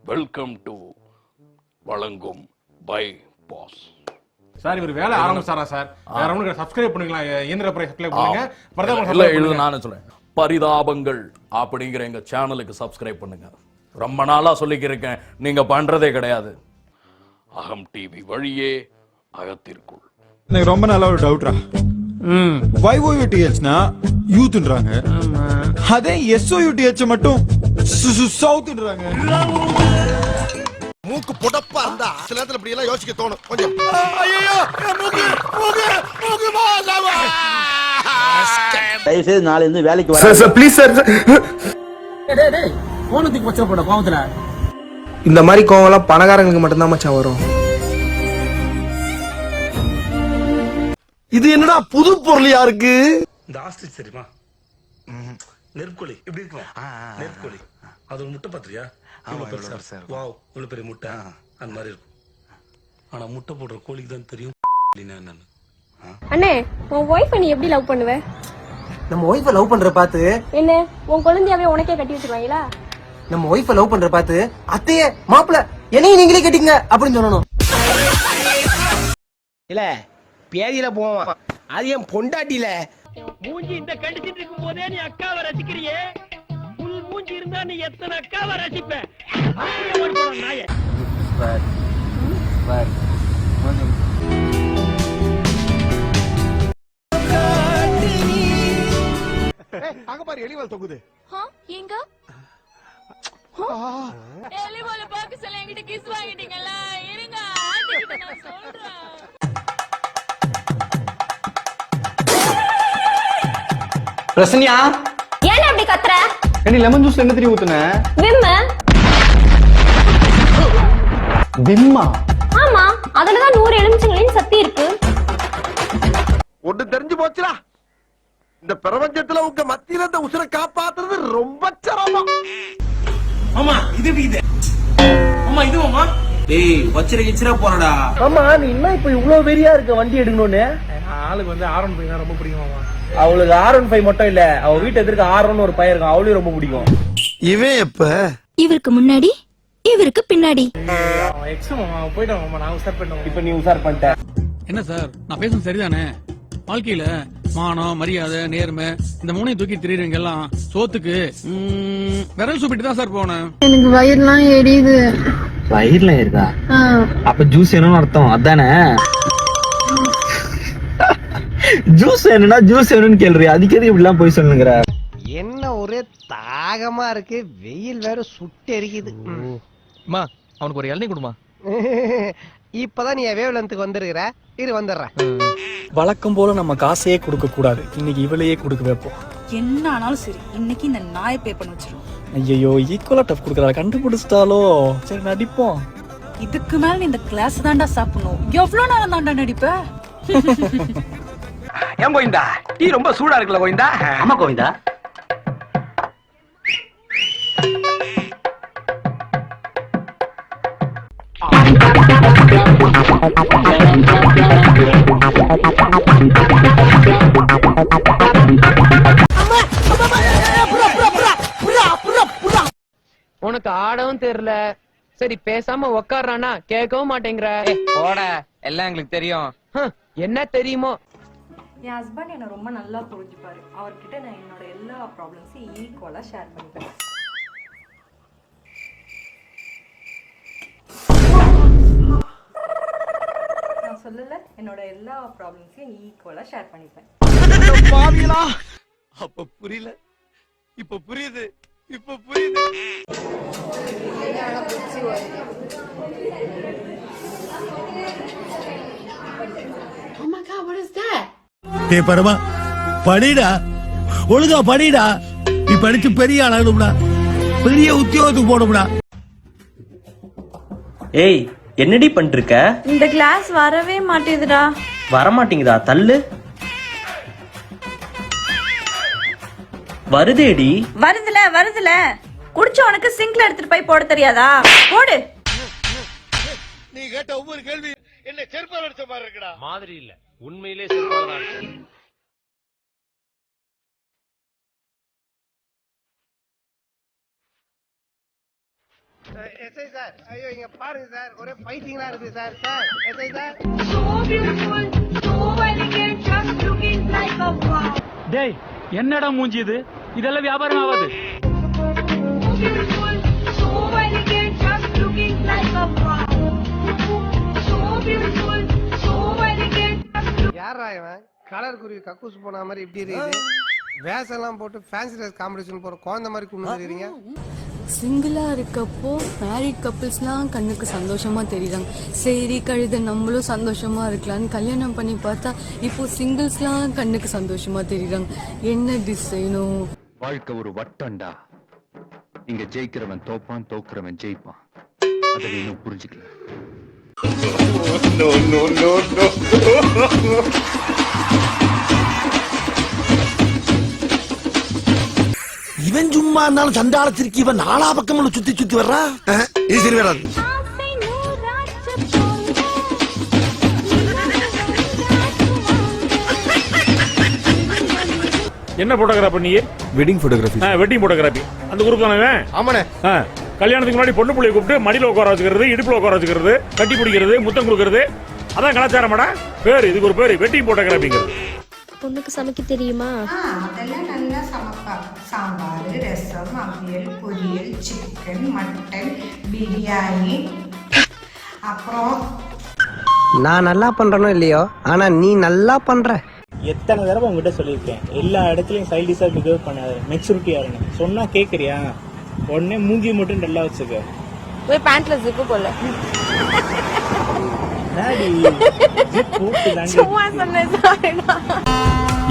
Welcome to வழங்கும் by pass. Sir இவர் வேலை ஆரம்பிச்சாரா சார்? வேற ஒண்ணுக்கு சப்ஸ்கிரைப் பண்ணுங்களா? இயந்திர பிரை சப்ஸ்கிரைப் பண்ணுங்க. இல்ல இது நானே சொல்றேன். பரிதாபங்கள் அப்படிங்கிற எங்க சேனலுக்கு சப்ஸ்கிரைப் பண்ணுங்க. ரொம்ப நாளா சொல்லிக்கிறேன், நீங்க பண்றதே கிடையாது. அகம் டிவி வழியே அகத்திற்குள். எனக்கு ரொம்ப நல்ல ஒரு டவுட்ரா. YOUTHனா யூத்ன்றாங்க, அதே SOUTH மட்டும் சவுத்ன்றாங்க. மூக்கு புடப்பா இருந்தா சில நேரத்துல இப்படி எல்லாம் யோசிக்க தோணும். கொஞ்சம் தயவு செய்து நாளை இருந்து வேலைக்கு வர சார் ப்ளீஸ் சார். போனதுக்கு பச்சை போட பாவத்துல இந்த மாதிரி கோவம்லாம் பணக்காரங்களுக்கு மட்டும்தான் மச்சான் வரும். இது என்னடா புது பொருளியா இருக்கு? இந்த ஆஸ்ட்ரிச் தெரியுமா? நெற்கோழி எப்படி இருக்கும்? நெற்கோழி அது ஒரு முட்டை பாத்திரியா? வாவ், இவ்வளவு பெரிய முட்டை அந்த மாதிரி இருக்கும். ஆனா முட்டை போடுற கோழிக்கு தான் தெரியும் என்னன்னு. அண்ணே, உன் ஒய்ஃபை நீ எப்படி லவ் பண்ணுவ? நம்ம ஒய்ஃபை லவ் பண்ற பார்த்து என்ன உன் குழந்தையாவே உனக்கே கட்டி வச்சிருவாங்களா? நம்ம ஒய்ஃபை லவ் பண்ற பார்த்து அத்தையே மாப்பிள்ள என்னையும் நீங்களே கட்டிங்க அப்படின்னு சொல்லணும். இல்ல பேதியில போவான், அது என் பொண்டாட்டில. மூஞ்சி இந்த கண்டிச்சிட்டு இருக்கும் போதே நீ அக்காவை ரசிக்கிறியே, புல் மூஞ்சி இருந்தா நீ எத்தனை அக்காவை ரசிப்ப? நாய அங்க பாரு எலிவால் தொங்குது. எங்க எலிவால பாக்க சொல்ல என்கிட்ட கிஸ் வாங்கிட்டீங்கல்ல, இருங்க ஆண்டிகிட்ட நான் சொல்றேன். பிரசன்யா, ஏன் அப்படி கத்துற? ஏடி லெமன் ஜூஸ்ல என்ன தெரியும் ஊத்துன? விம்மா? ஆமா, அதுலதான் 100 எலுமிச்சங்களின் சக்தி இருக்கு. ஒண்ணு தெரிஞ்சு போச்சுடா, இந்த பிரபஞ்சத்துல உங்க மத்தியில இந்த உசுரை காப்பாத்துறது ரொம்ப சிரமம். ஆமா இது இது ஆமா இது மாமா டேய் வச்சிர கிச்சிரா போறடா. ஆமா நீ என்ன இப்ப இவ்வளவு வெறியா இருக்க வண்டி எடுக்கணும்னு? ஆளுக்கு வந்து R15 ரொம்ப பிடிக்குமாமா. அவளுக்கு R15 மட்டும் இல்ல, அவ வீட்டு எதிர்க்க R1 ஒரு பையன் இருக்கும், அவளையும் ரொம்ப பிடிக்கும். இவன் எப்ப இவருக்கு முன்னாடி இவருக்கு பின்னாடி போயிட்டோம் மாமா. நான் உசார் பண்ணோம். இப்ப நீ உசார் பண்ணிட்ட. என்ன சார், நான் பேசுறது சரிதானே? வாழ்க்கையில மானம், மரியாதை, நேர்மை இந்த மூணையும் தூக்கி திரியுறவங்க எல்லாம் சோத்துக்கு விரல் சூப்பிட்டு தான் சார் போனேன். எனக்கு வயிறுலாம் எரியுது. வயிறுல இருக்கா? அப்ப ஜூஸ் வேணும்னு அர்த்தம் அதானே? ஜூஸ் வேணும்னா ஜூஸ் வேணும்னு கேள்றி, அதுக்கு எதுக்கு இப்படி எல்லாம் போய் சொல்லுங்கிற? என்ன ஒரே தாகமா இருக்கு, வெயில் வேற சுட்டு எரிக்குது. அவனுக்கு ஒரு இளநீ கொடுமா. இப்பதான் நீ வேவ் லென்த்துக்கு வந்திருக்கிற, இரு வந்துடுறேன். வழக்கம் போல நம்ம காசையே கொடுக்க கூடாது, இன்னைக்கு இவளையே கொடுக்க வைப்போம். என்ன ஆனாலும் சரி, இன்னைக்கு இந்த நாயை பே பண்ண வச்சிருவோம். ஐயோ ஈக்குவலா டஃப் கொடுக்கறத கண்டுபிடிச்சிட்டாலோ. சரி நடிப்போம். இதுக்கு மேல நீ இந்த கிளாஸ் தாண்டா சாப்பிடணும். எவ்வளவு நேரம் தாண்டா நடிப்ப? ஏன் கோவிந்தா, டீ ரொம்ப சூடா இருக்குல்ல கோவிந்தா? ஆமா கோவிந்தா. உனக்கு ஆடவும் தெரியல, சரி பேசாம உக்காடுறானா கேட்கவும் மாட்டேங்கிற. போட, எல்லாம் எங்களுக்கு தெரியும். என்ன தெரியுமோ? என் ஹஸ்பண்ட் என்ன ரொம்ப நல்லா புரிஞ்சுப்பாரு. அவர்கிட்ட நான் என்னோட எல்லா ப்ராப்ளம்ஸையும் ஈக்குவலா ஷேர் பண்ணிப்பேன். நான் சொல்லல, என்னோட எல்லா ப்ராப்ளம்ஸையும் ஈக்குவலா ஷேர் பண்ணிப்பேன். அப்ப புரியல, இப்ப புரியுது, இப்ப புரியுது. டேய் பரமா, படிடா, ஒழுங்கா படிடா. நீ படிச்சு பெரிய ஆளாகணும்டா, பெரிய உத்தியோகத்துக்கு போகணும்டா. ஏய் என்னடி பண்ணிருக்க? இந்த கிளாஸ் வரவே மாட்டேதுடா. வரமாட்டீங்கதா? தள்ளு. வருதேடி. வருதுல குடிச்ச உனக்கு சிங்க்ல எடுத்துட்டு போய் போட தெரியாதா? போடு. நீ கேட்ட ஒவ்வொரு கேள்வி என்ன செருப்பால் அடிச்ச மாதிரி இருக்குடா. மாதிரி இல்ல, உண்மையிலே செருப்பால தான். எஸ்ஐ சார், ஐயோ இங்க பாருங்க சார், ஒரே ஃபைட்டிங்கா இருக்கு சார். Sir, SI sir. டேய் என்னடா மூஞ்சி இது இதெல்லாம் வியாபாரம் ஆகாது யாரா இவன்? கலர் குருவி கக்கூஸ் போன மாதிரி இப்படி இருக்குது. வேஷம்லாம் போட்டு ஃபேன்சி ட்ரெஸ் காம்படிஷன் போற குழந்தை மாதிரி கொண்டு வந்துறீங்க. சிங்கிளா இருக்கப்போ மேரிட் கப்பிள்ஸ்லாம் கண்ணுக்கு சந்தோஷமா தெரியுறாங்க. சரி கழுத நம்மளும் சந்தோஷமா இருக்கலாம்னு கல்யாணம் பண்ணி பார்த்தா இப்போ சிங்கிள்ஸ்லாம் கண்ணுக்கு சந்தோஷமா தெரியுறாங்க. என்ன டிசைனோ. வாழ்க்கை ஒரு வட்டம்டா. இங்க ஜெயிக்கிறவன் தோப்பான், தோக்குறவன் ஜெயிப்பான். அதை இன்னும் புரிஞ்சுக்கல. இவன் சும்மா இருந்தாலும் சண்டாளத்திற்கு இவன் நாலா பக்கம் சுத்தி சுத்தி வர்றான். இது சரி வராது. என்ன போட்டோகிராஃபர் நீ? Wedding photography. Wedding photography. அந்த குரூப் தானே? ஆமாண்ணே. கல்யாணத்துக்கு முன்னாடி பொண்ணு பிள்ளைய கூப்பிட்டு மடியில உட்கார வச்சுக்கிறது, இடுப்புல உட்கார வச்சுக்கிறது, கட்டி பிடிக்கிறது, முத்தம் கொடுக்கறது, அதான் கலாச்சாரமாடா. பேரு இதுக்கு ஒரு பேரு வெட்டிங் போட்டோகிராஃபிங்கிறது. பொண்ணுக்கு சமைக்க தெரியுமா? அதெல்லாம் நல்லா சமைப்பாங்க. சாம்பார், ரசம், அவியல், பொரியல், சிக்கன், மட்டன், பிரியாணி. அப்புறம் நான் நல்லா பண்றனோ இல்லையோ, ஆனா நீ நல்லா பண்ற. எத்தனை தடவை உங்ககிட்ட சொல்லியிருக்கேன், எல்லா இடத்துலயும் சைல்டிஷா பிஹேவ் பண்ணாத, மெச்சூரிட்டியா இருங்க. சொன்னா கேக்குறியா? உடனே மூஞ்சி மட்டும் நல்லா வச்சுக்க. போய் பேண்ட்ல ஜிப்பு போல. சும்மா சொன்னேன்.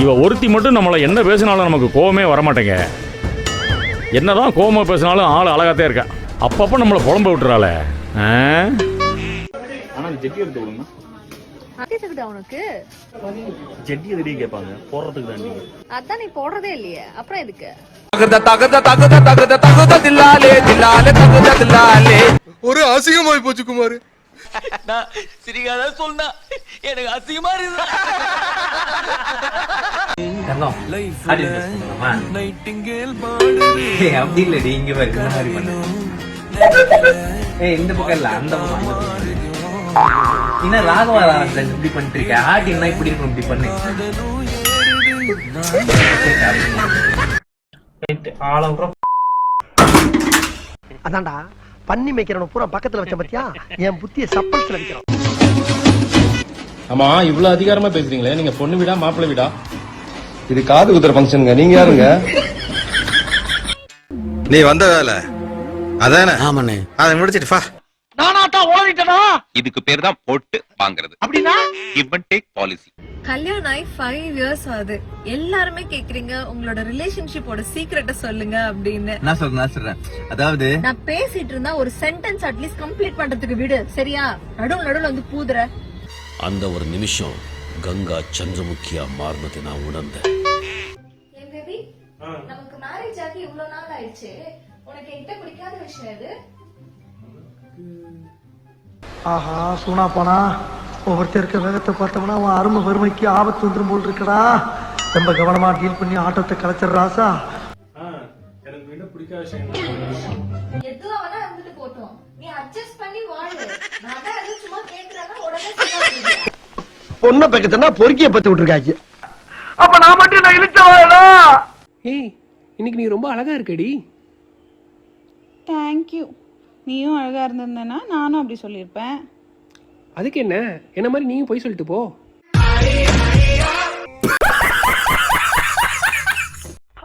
இவ ஒருத்தி மட்டும் நம்மள என்ன பேசினாலும் நமக்கு கோவமே வரமாட்டேங்க. என்னதான் கோவமா பேசினாலும் ஆள் அழகாத்தே இருக்கா. அப்பப்ப நம்மள புலம்ப விட்டுறாள. ஆனா ஜெட்டி எடுத்து விடுங்க. உனக்கு ஜெட்டி எதுடி கேட்பாங்க? போடுறதுக்கு தான். அதான் நீ போடுறதே இல்லையே, அப்புறம் எதுக்கு? ஒரு அசிங்கமாய் போச்சு குமார். சிரிக்காத சொன்னா எனக்கு அசிங்கமா இருக்கு. அப்படி இல்லடி, இங்க பாரு. இந்த பக்கம் இல்ல, அந்த பக்கம். என்ன ராகவா இப்படி பண்ணிட்டு இருக்க? ஆட்டினா இப்படி இருக்கும், இப்படி பண்ணு. அதான்டா பண்ணி மேய்க்கிறவன பூரா பக்கத்துல வச்ச பத்தியா, என் புத்திய சப்பல்ஸ்ல வைக்கிறோம். ஆமா, இவ்வளவு அதிகாரமா பேசுறீங்களே, நீங்க பொண்ணு வீடா மாப்பிள்ளை வீடா? இது காது குத்துற ஃபங்க்ஷனுங்க. நீங்க யாருங்க? நீ வந்த வேலை அதானே? ஆமாண்ணே. அதை முடிச்சிட்டு வா. நானாத்தான் ஓடிட்டனா? இதுக்கு பேர் தான் போட்டு வாங்குறது. அப்படின்னா கிவ் அண்ட் டேக் பாலிசி. கல்யாணம் ஆகி 5 years ஆகுது. எல்லாருமே கேக்குறீங்க உங்களோட ரிலேஷன்ஷிப்போட சீக்ரெட்ட சொல்லுங்க அப்படின்னு. நான் சொல்றேன். அதாவது நான் பேசிட்டு இருந்தா ஒரு சென்டென்ஸ் அட்லீஸ்ட் கம்ப்ளீட் பண்றதுக்கு விடு, சரியா? நடுவுல வந்து பூதுற. அந்த ஒரு நிமிஷம் கங்கா சந்திரமுகியா மாறினதை நான் உணர்ந்தேன். என் பேபி, நமக்கு மேரேஜ் ஆகி இவ்வளவு நாள் ஆயிடுச்சு, உனக்கு என்கிட்ட பிடிக்காத விஷயம் எது? ஆஹா சூனா போனா ஒவ்வொருத்தருக்க வேகத்தை பார்த்தோம்னா அவன் அருமை வறுமைக்கு ஆபத்து வந்துடும் போல் இருக்கடா. ரொம்ப கவனமா டீல் பண்ணி ஆட்டத்தை கலைச்சிடுறாசா. எனக்கு என்ன பிடிக்காத விஷயம் எதுவா வேணா இருந்துட்டு போட்டோம், நீ அட்ஜஸ்ட் பண்ணி வாழு. நான் தான் எதுவும் சும்மா கேக்குறேன்னா உடனே சொல்லுங்க. பொண்ணை பக்கத்துனா பொறுக்கிய பத்தி விட்டுருக்காச்சு. அப்ப நான் மட்டும் நான் இழுச்சவாடா. ஏய், இன்னைக்கு நீ ரொம்ப அழகா இருக்கடி. தேங்க்யூ. நீயும் அழகா இருந்திருந்தேன்னா நானும் அப்படி சொல்லியிருப்பேன். அதுக்கு என்ன, என்ன மாதிரி நீயும் போய் சொல்லிட்டு போ.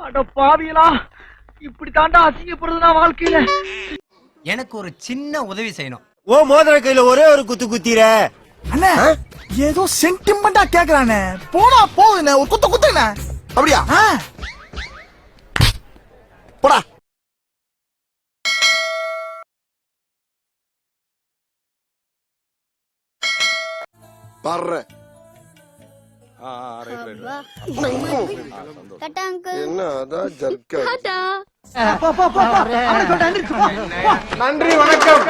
அட பாவியலா, இப்படி தாண்டா அசிங்கப்படுறதுனா வாழ்க்கையில. எனக்கு ஒரு சின்ன உதவி செய்யணும். ஓ மோதிர கையில ஒரே ஒரு குத்து குத்திர. அண்ணா ஏதோ சென்டிமெண்டா கேக்குறானே, போடா போகுதுண்ணே, ஒரு குத்து குத்துண்ணே. அப்படியா? போடா. பாரு என்ன அதான் ஜர்க்கா. நன்றி, வணக்கம்.